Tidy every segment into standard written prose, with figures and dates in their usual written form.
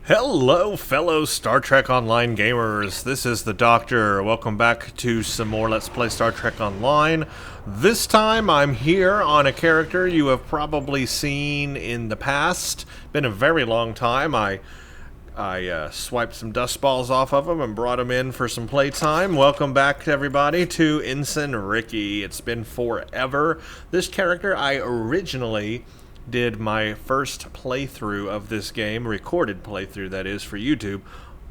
Hello, fellow Star Trek Online gamers. This is the Doctor. Welcome back to some more Let's Play Star Trek Online. This time I'm here on a character you have probably seen in the past. Been a very long time. I swiped some dust balls off of him and brought him in for some playtime. Welcome back, everybody, to Ensign Ricky. It's been forever. This character I originally did my first playthrough of this game, recorded playthrough that is, for YouTube,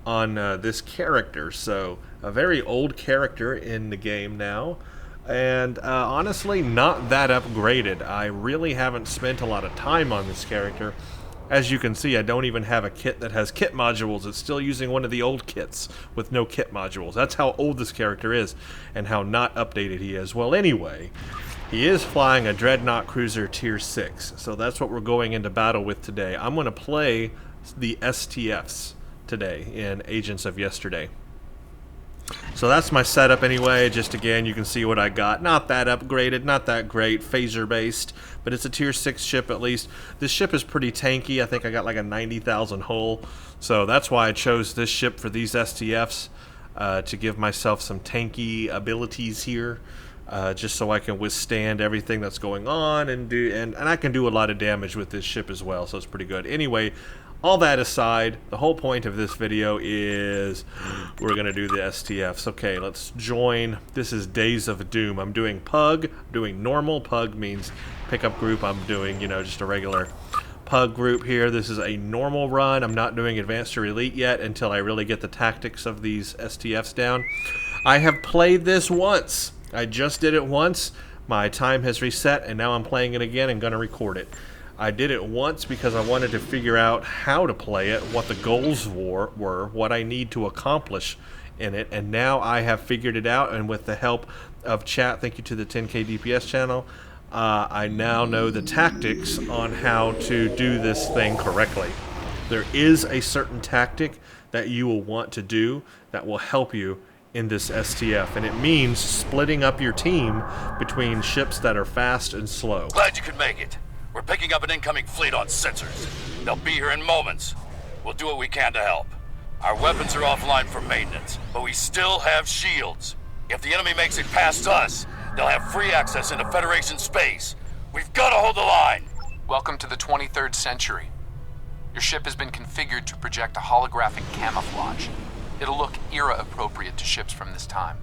on this character. So, a very old character in the game now, and honestly not that upgraded. I really haven't spent a lot of time on this character. As you can see, I don't even have a kit that has kit modules. It's still using one of the old kits with no kit modules. That's how old this character is and how not updated he is. Well, anyway, he is flying a Dreadnought Cruiser Tier 6, so that's what we're going into battle with today. I'm going to play the STFs today in Agents of Yesterday. So that's my setup anyway. Just again, you can see what I got. Not that upgraded, not that great, phaser-based, but it's a Tier 6 ship at least. This ship is pretty tanky. I think I got like a 90,000 hull, so that's why I chose this ship for these STFs, to give myself some tanky abilities here. Just so I can withstand everything that's going on and I can do a lot of damage with this ship as well, so it's pretty good. Anyway, all that aside, the whole point of this video is we're going to do the STFs. Okay, let's join. This is Days of Doom. I'm doing Pug, doing normal. Pug means pickup group. I'm doing, just a regular Pug group here. This is a normal run. I'm not doing Advanced or Elite yet until I really get the tactics of these STFs down. I have played this once. I just did it once. My time has reset, and now I'm playing it again and going to record it. I did it once because I wanted to figure out how to play it, what the goals were, what I need to accomplish in it, and now I have figured it out, and with the help of chat, thank you to the 10K DPS channel, I now know the tactics on how to do this thing correctly. There is a certain tactic that you will want to do that will help you in this STF, and it means splitting up your team between ships that are fast and slow. Glad you could make it. We're picking up an incoming fleet on sensors. They'll be here in moments. We'll do what we can to help. Our weapons are offline for maintenance, but we still have shields. If the enemy makes it past us, they'll have free access into Federation space. We've got to hold the line. Welcome to the 23rd century. Your ship has been configured to project a holographic camouflage. It'll look era-appropriate to ships from this time.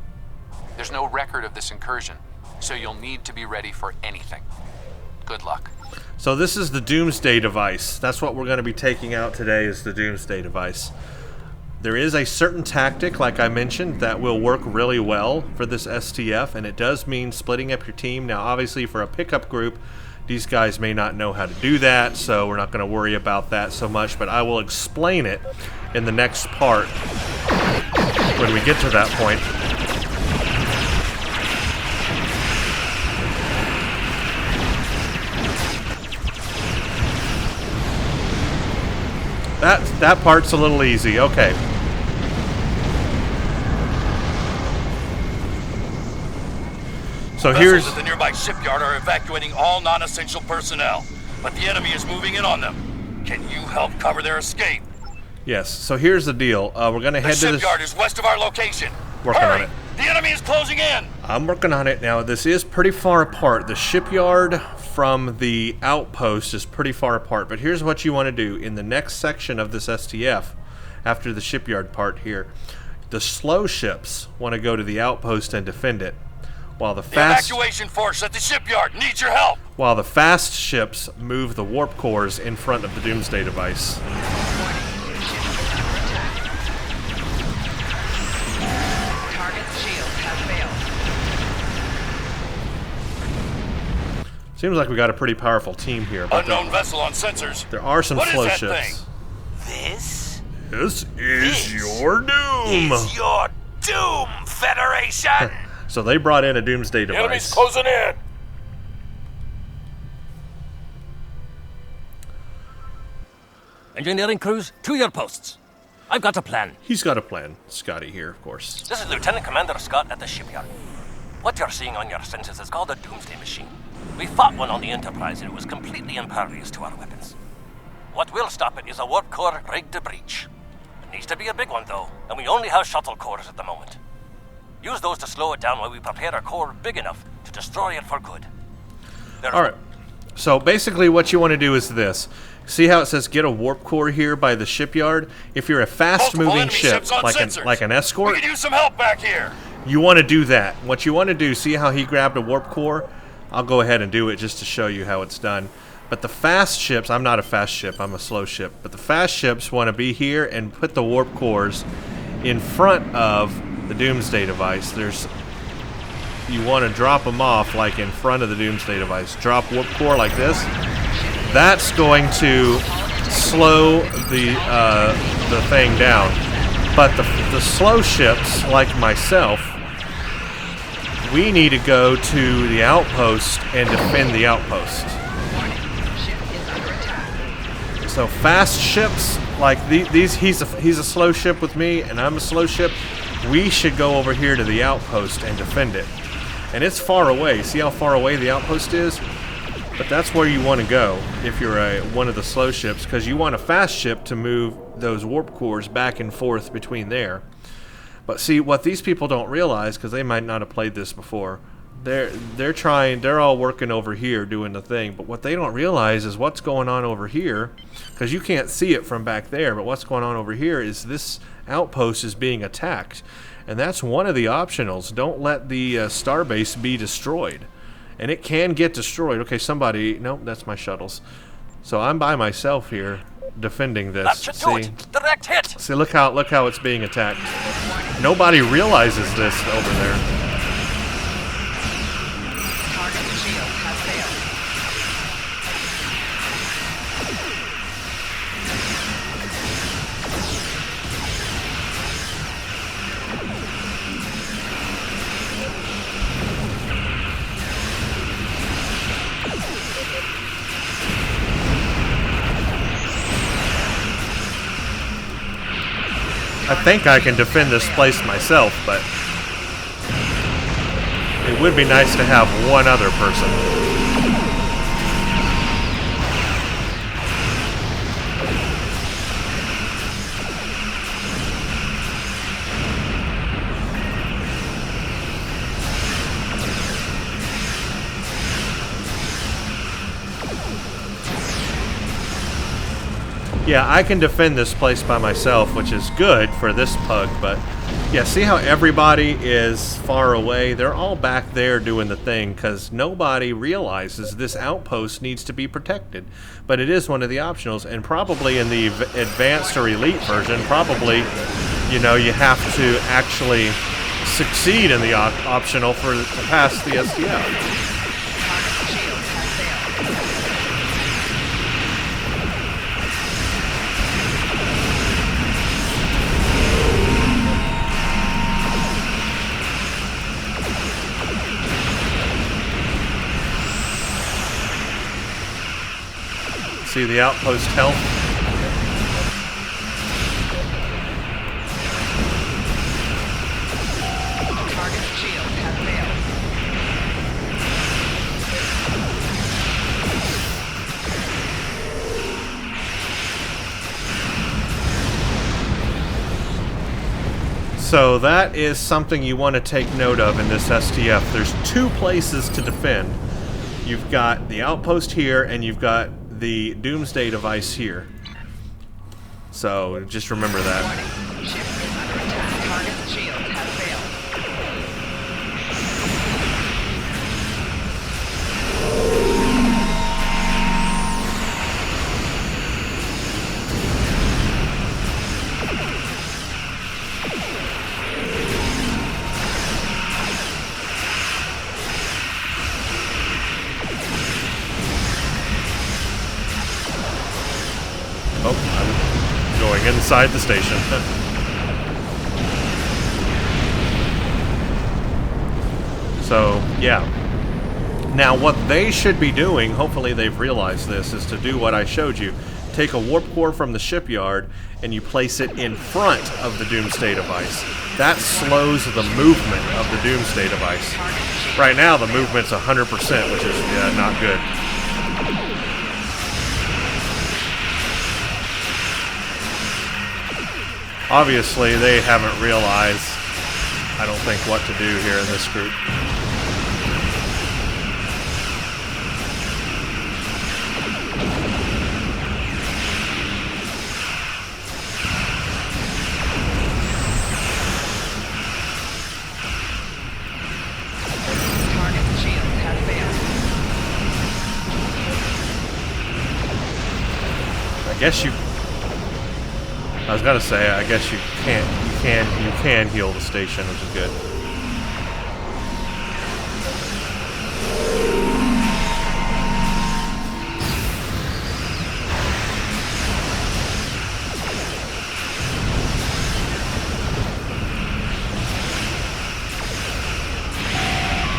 There's no record of this incursion, so you'll need to be ready for anything. Good luck. So this is the Doomsday device. That's what we're going to be taking out today, is the Doomsday device. There is a certain tactic, like I mentioned, that will work really well for this STF, and it does mean splitting up your team. Now, obviously, for a pickup group, these guys may not know how to do that, so we're not going to worry about that so much, but I will explain it in the next part when we get to that point. That part's a little easy. Okay. So Vessels at the nearby shipyard are evacuating all non-essential personnel, but the enemy is moving in on them. Can you help cover their escape? Yes, so here's the deal. We're going to head to the shipyard is west of our location. Working on it. The enemy is closing in. I'm working on it now. This is pretty far apart. The shipyard from the outpost is pretty far apart. But here's what you want to do. In the next section of this STF, after the shipyard part here, the slow ships want to go to the outpost and defend it, while the evacuation force at the shipyard needs your help. While the fast ships move the warp cores in front of the Doomsday device. Seems like we got a pretty powerful team here. But unknown vessel on sensors. There are some slow ships. This is your doom. Is your doom, Federation. So they brought in a Doomsday device. Enemy's closing in. Engineering crews, to your posts. I've got a plan. He's got a plan. Scotty here, of course. This is Lieutenant Commander Scott at the shipyard. What you're seeing on your sensors is called a Doomsday machine. We fought one on the Enterprise and it was completely impervious to our weapons. But the Doomsday machine is What will stop it is a warp core rigged to breach. It needs to be a big one, though, and we only have shuttle cores at the moment. Use those to slow it down while we prepare a core big enough to destroy it for good. Alright, so basically what you want to do is this. See how it says get a warp core here by the shipyard? If you're a fast-moving ship, like an escort, we could use some help back here. you want to do that. What you want to do, see how he grabbed a warp core? I'll go ahead and do it just to show you how it's done. But the fast ships, I'm not a fast ship, I'm a slow ship. But the fast ships want to be here and put the warp cores in front of the Doomsday device. You want to drop them off like in front of the Doomsday device. Drop warp core like this. That's going to slow the thing down. But the slow ships, like myself, we need to go to the outpost and defend the outpost. So fast ships like these, he's a slow ship with me, and I'm a slow ship. We should go over here to the outpost and defend it. And it's far away. See how far away the outpost is? But that's where you want to go if you're one of the slow ships, because you want a fast ship to move those warp cores back and forth between there. But see, what these people don't realize, because they might not have played this before, they're all working over here doing the thing, but what they don't realize is what's going on over here, because you can't see it from back there, but what's going on over here is this outpost is being attacked. And that's one of the optionals. Don't let the starbase be destroyed. And it can get destroyed. Okay, somebody... Nope, that's my shuttles. So I'm by myself here, defending this. That should do it. Direct hit. See, look how it's being attacked. Nobody realizes this over there. I think I can defend this place myself, but it would be nice to have one other person. Yeah, I can defend this place by myself, which is good for this pug, but yeah, see how everybody is far away? They're all back there doing the thing because nobody realizes this outpost needs to be protected. But it is one of the optionals, and probably in the advanced or elite version, probably, you know, you have to actually succeed in the optional to pass the STF. See the outpost health? Target shield has failed. So that is something you want to take note of in this STF. There's two places to defend. You've got the outpost here, and you've got the Doomsday device here. So just remember that. Warning. Ship is under attack. Target's shield has failed. Oh, I'm going inside the station. So, yeah. Now, what they should be doing, hopefully they've realized this, is to do what I showed you. Take a warp core from the shipyard, and you place it in front of the Doomsday device. That slows the movement of the Doomsday device. Right now, the movement's 100%, which is not good. Obviously, they haven't realized, I don't think, what to do here in this group. Target shields have failed. I guess you... I was gonna say, I guess you can heal the station, which is good.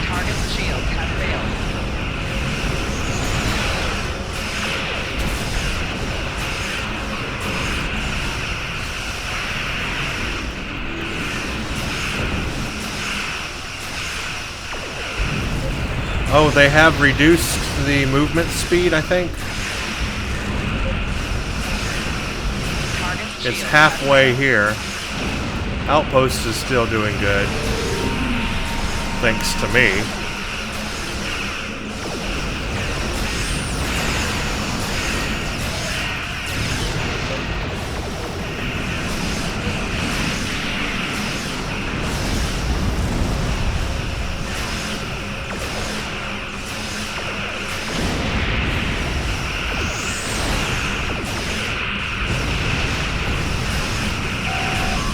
Target shields have failed. Oh, they have reduced the movement speed, I think. Target It's shields halfway here. Outpost is still doing good. Thanks to me.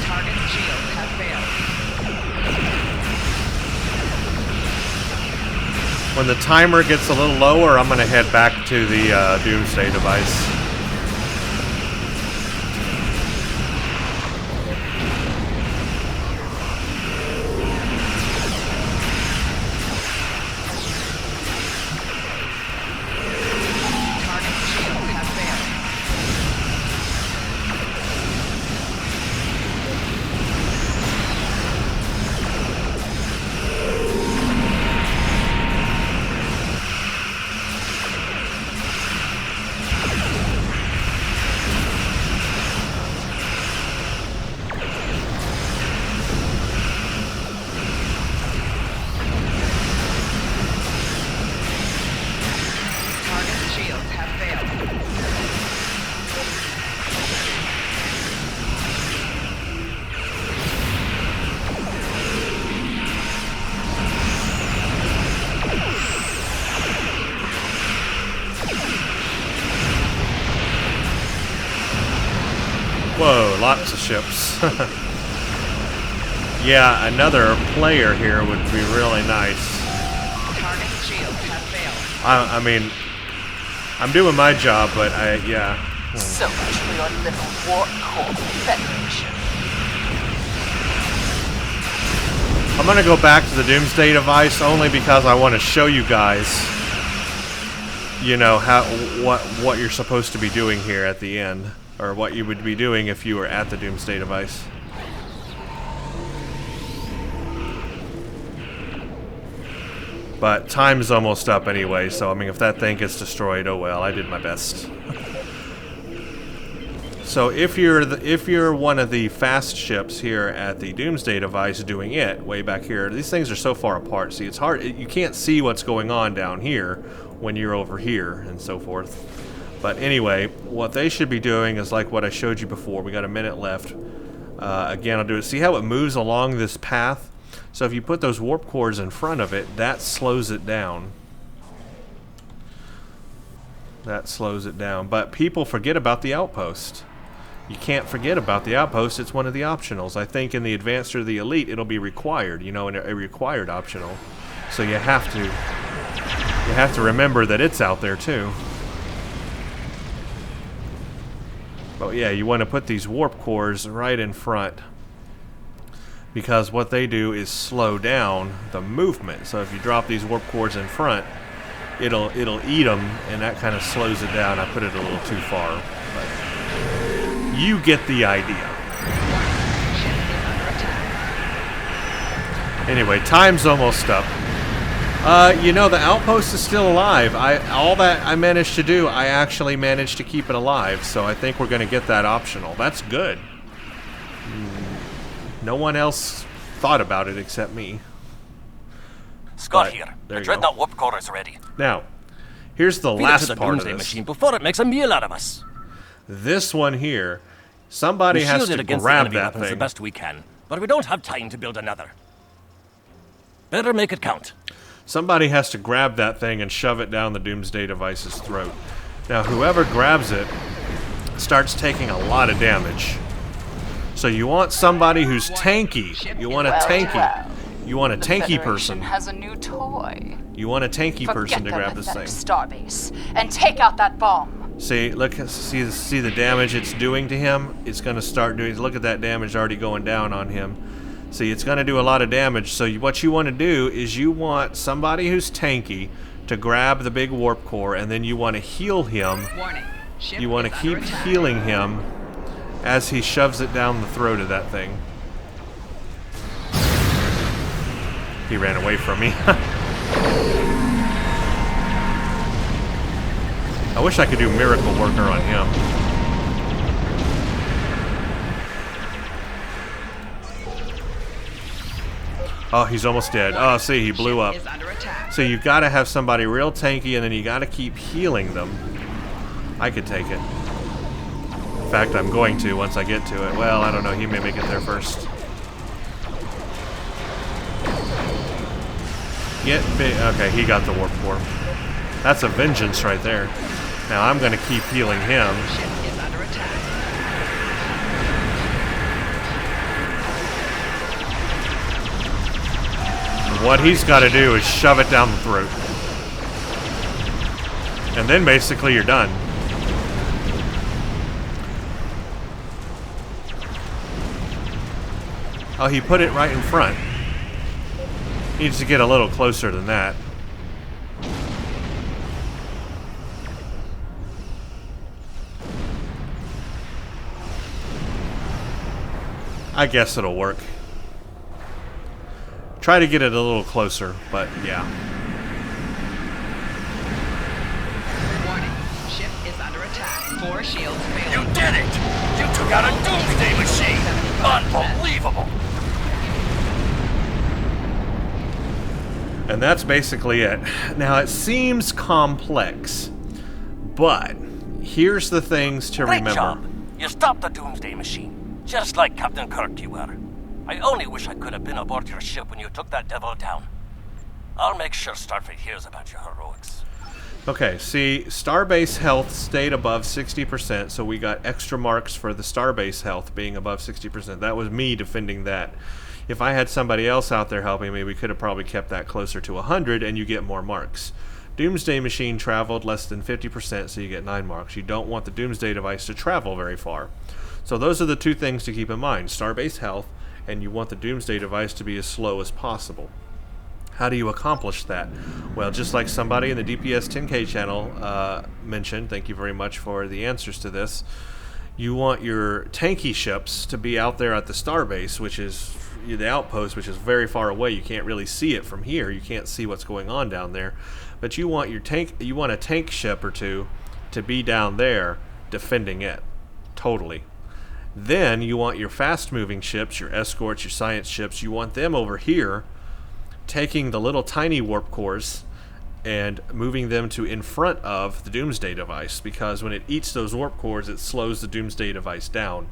Target shields have failed. When the timer gets a little lower, I'm gonna head back to the Doomsday device. Target shields have failed. Target shields have failed. Whoa, lots of ships. Yeah, another player here would be really nice. Target shields have failed. I mean, I'm doing my job, but yeah. So much for your little war core federation. I'm gonna go back to the Doomsday device only because I want to show you guys, you know, what you're supposed to be doing here at the end, or what you would be doing if you were at the Doomsday device. But time's almost up anyway, so I mean, if that thing gets destroyed, oh well, I did my best. So if you're one of the fast ships here at the Doomsday device doing it, way back here, these things are so far apart. See, it's hard. You can't see what's going on down here when you're over here and so forth. But anyway, what they should be doing is like what I showed you before. We got a minute left. Again, I'll do it. See how it moves along this path? So if you put those warp cores in front of it, that slows it down. That slows it down. But people forget about the outpost. You can't forget about the outpost. It's one of the optionals. I think in the advanced or the elite, it'll be required. You know, a required optional. So you have to remember that it's out there too. But yeah, you want to put these warp cores right in front, because what they do is slow down the movement. So if you drop these warp cores in front, it'll eat them, and that kind of slows it down. I put it a little too far, but you get the idea. Anyway, time's almost up. You know, the outpost is still alive. All that I managed to do, I actually managed to keep it alive. So I think we're going to get that optional. That's good. No one else thought about it except me. Scott But, here. there The you dreadnought go. warp core is ready. Now, here's the Feed it last to the part of Doomsday this. machine before it makes a meal out of us. This one here, somebody We has shielded to against the grab enemy that weapons the thing. best we can, but we don't have time to build another. Better make it count. Somebody has to grab that thing and shove it down the Doomsday device's throat. Now, whoever grabs it starts taking a lot of damage. So you want somebody who's tanky. You want a tanky. You want a tanky person. Has a new toy. You want a tanky person to grab this thing. Starbase and take out that bomb. See, look, see the damage it's doing to him. It's going to start doing. Look at that damage already going down on him. See, it's going to do a lot of damage. So what you want to do is you want somebody who's tanky to grab the big warp core, and then you want to heal him. Warning. Ship You want to is keep under attack. healing him as he shoves it down the throat of that thing. He ran away from me. I wish I could do Miracle Worker on him. Oh, he's almost dead. Oh, see, he blew up. Ship is under attack. So you gotta have somebody real tanky, and then you gotta keep healing them. I could take it. In fact, I'm going to once I get to it. Well, I don't know. He may make it there first. Get big. Okay, he got the warp core. That's a vengeance right there. Now I'm gonna keep healing him. Ship is under attack. What he's got to do is shove it down the throat. And then basically you're done. Oh, he put it right in front. Needs to get a little closer than that. I guess it'll work. Try to get it a little closer, but yeah. Warning. Ship is under attack. 4 shields You failing. did it! You took out a Doomsday machine! Unbelievable! And that's basically it. Now, it seems complex, but here's the things to Great remember. job. You stopped the Doomsday machine, just like Captain Kirk you were. I only wish I could have been aboard your ship when you took that devil down. I'll make sure Starfleet hears about your heroics. Okay, see, Starbase health stayed above 60%, so we got extra marks for the Starbase health being above 60%. That was me defending that. If I had somebody else out there helping me, we could have probably kept that closer to 100, and you get more marks. Doomsday machine traveled less than 50%, so you get 9 marks. You don't want the Doomsday device to travel very far. So those are the two things to keep in mind. Starbase health, and you want the Doomsday device to be as slow as possible. How do you accomplish that? Well, just like somebody in the DPS 10K channel mentioned, thank you very much for the answers to this, you want your tanky ships to be out there at the Starbase, which is the outpost, which is very far away. You can't really see it from here. You can't see what's going on down there. But you want a tank ship or two to be down there defending it. Totally. Then you want your fast-moving ships, your escorts, your science ships, you want them over here taking the little tiny warp cores and moving them to in front of the Doomsday device, because when it eats those warp cores, it slows the Doomsday device down.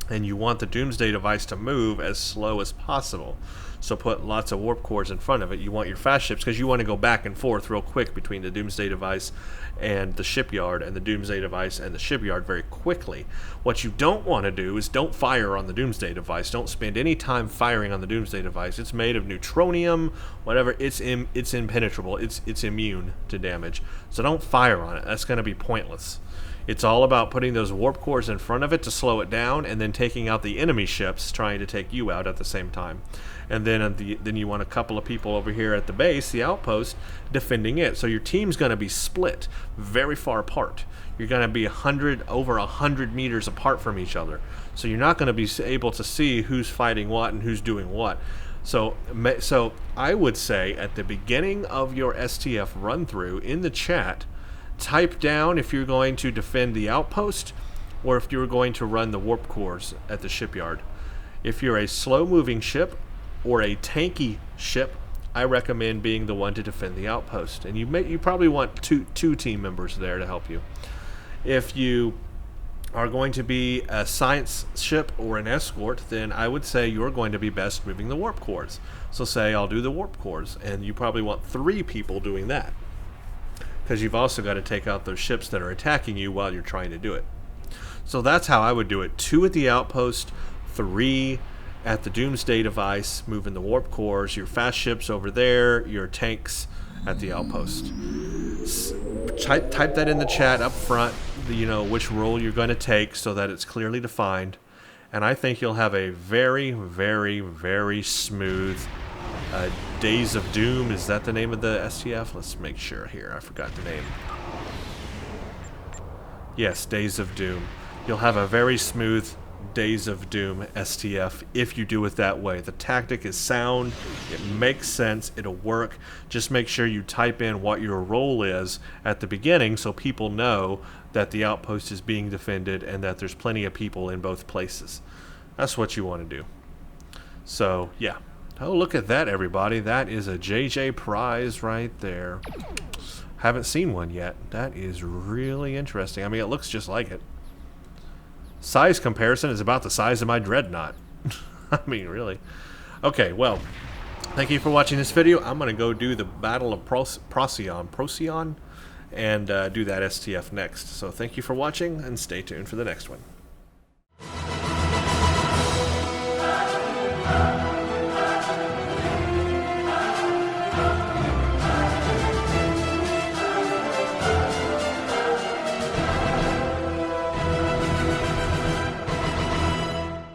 And you want the Doomsday device to move as slow as possible. So put lots of warp cores in front of it. You want your fast ships because you want to go back and forth real quick between the Doomsday device and the shipyard, and the Doomsday device and the shipyard very quickly. What you don't want to do is don't fire on the Doomsday device. Don't spend any time firing on the Doomsday device. It's made of neutronium, whatever. It's impenetrable. It's immune to damage. So don't fire on it. That's going to be pointless. It's all about putting those warp cores in front of it to slow it down, and then taking out the enemy ships trying to take you out at the same time. And then then you want a couple of people over here at the base, the outpost, defending it. So your team's going to be split very far apart. You're going to be over 100 meters apart from each other. So you're not going to be able to see who's fighting what and who's doing what. So I would say at the beginning of your STF run-through in the chat, type down if you're going to defend the outpost or if you're going to run the warp cores at the shipyard. If you're a slow-moving ship or a tanky ship, I recommend being the one to defend the outpost. And you probably want two team members there to help you. If you are going to be a science ship or an escort, then I would say you're going to be best moving the warp cores. So say I'll do the warp cores, and you probably want 3 people doing that, because you've also got to take out those ships that are attacking you while you're trying to do it. So that's how I would do it. 2 at the outpost, 3 at the Doomsday device, moving the warp cores, your fast ships over there, your tanks at the outpost. Type that in the chat up front, which role you're going to take so that it's clearly defined. And I think you'll have a very, very, very smooth Days of Doom. Is that the name of the STF? Let's make sure here. I forgot the name. Yes, Days of Doom. You'll have a very smooth Days of Doom STF if you do it that way. The tactic is sound, it makes sense, it'll work. Just make sure you type in what your role is at the beginning so people know that the outpost is being defended and that there's plenty of people in both places. That's what you want to do. So, yeah. Oh, look at that, everybody. That is a JJ prize right there. Haven't seen one yet. That is really interesting. I mean, it looks just like it. Size comparison is about the size of my dreadnought. I mean, really. Okay, well, thank you for watching this video. I'm going to go do the Battle of Procyon, and do that STF next. So thank you for watching, and stay tuned for the next one.